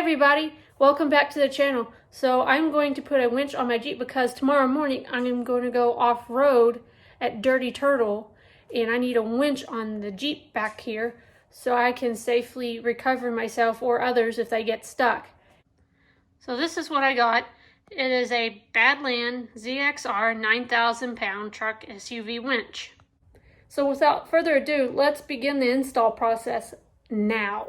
everybody, welcome back to the channel. So I'm going to put a winch on my Jeep because tomorrow morning I'm going to go off-road at Dirty Turtle and I need a winch on the Jeep back here so I can safely recover myself or others if they get stuck. So this is what I got. It is a Badland ZXR 9,000 pound truck SUV winch. So without further ado, let's begin the install process now.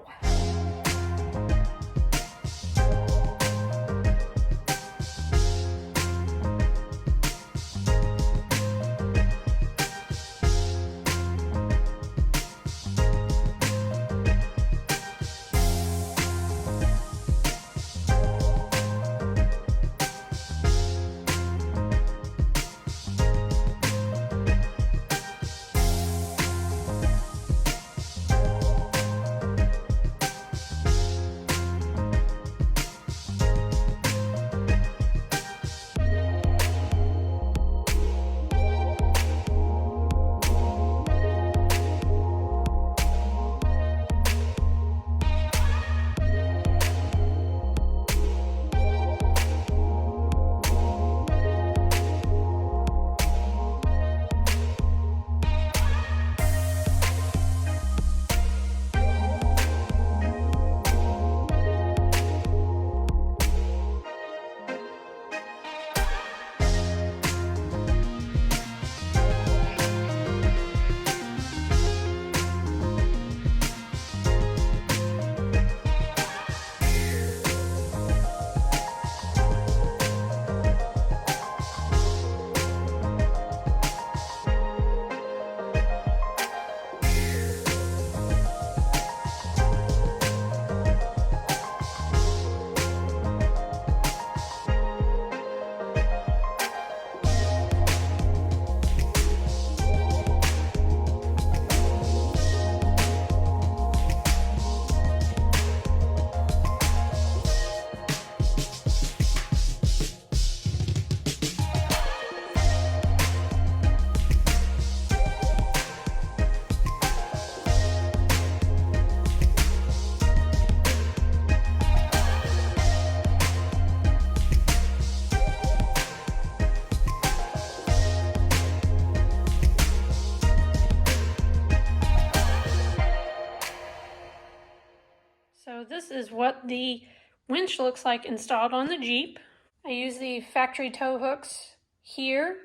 So this is what the winch looks like installed on the Jeep. I use the factory tow hooks here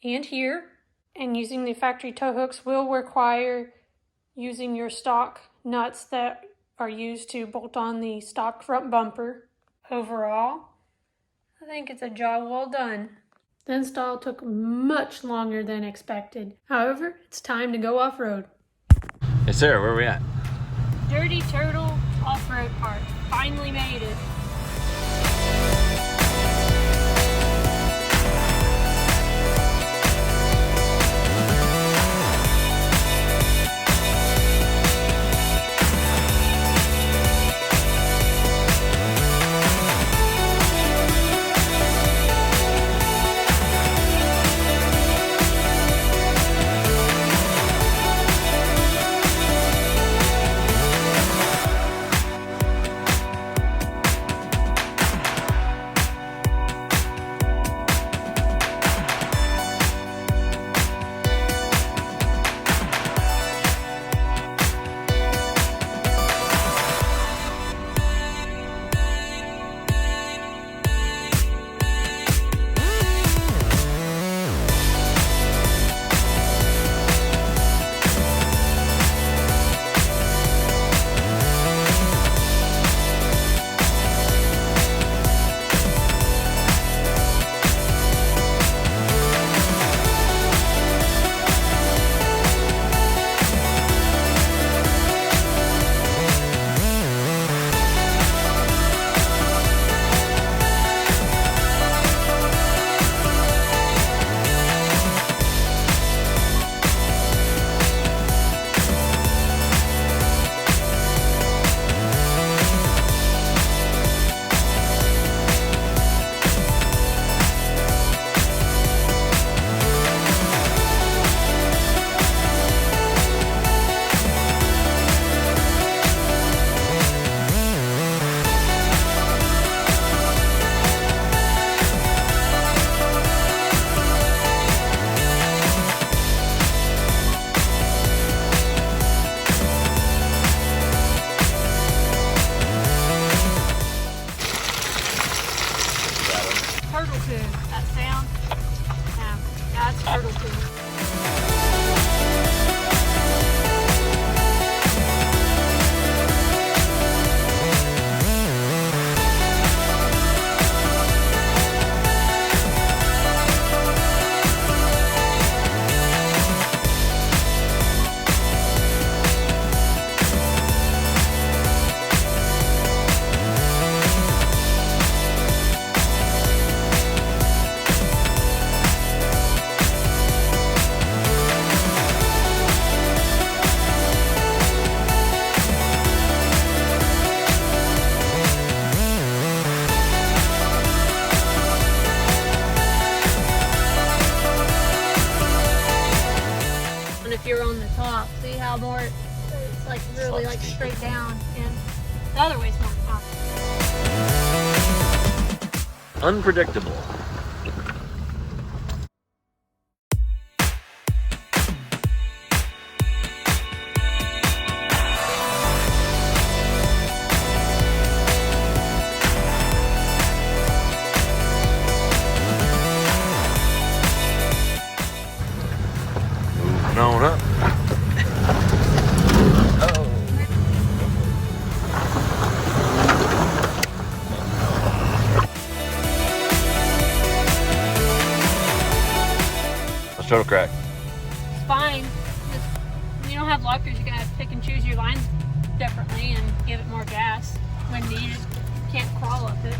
and here. And using the factory tow hooks will require using your stock nuts that are used to bolt on the stock front bumper. Overall, I think it's a job well done. The install took much longer than expected. However, it's time to go off-road. Yes, sir. Where are we at? Dirty Turtle Off-Road Park. Finally made it. like really like straight down, and the other way's more up. Unpredictable. Moving on up. Total crack. It's fine. Just, when you don't have lockers, you're gonna have to pick and choose your lines differently and give it more gas when needed. You can't crawl up it.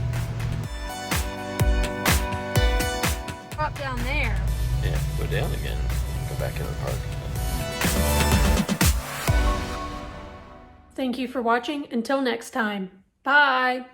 Drop down there. Yeah, go down again. Go back in the park. Thank you for watching. Until next time. Bye.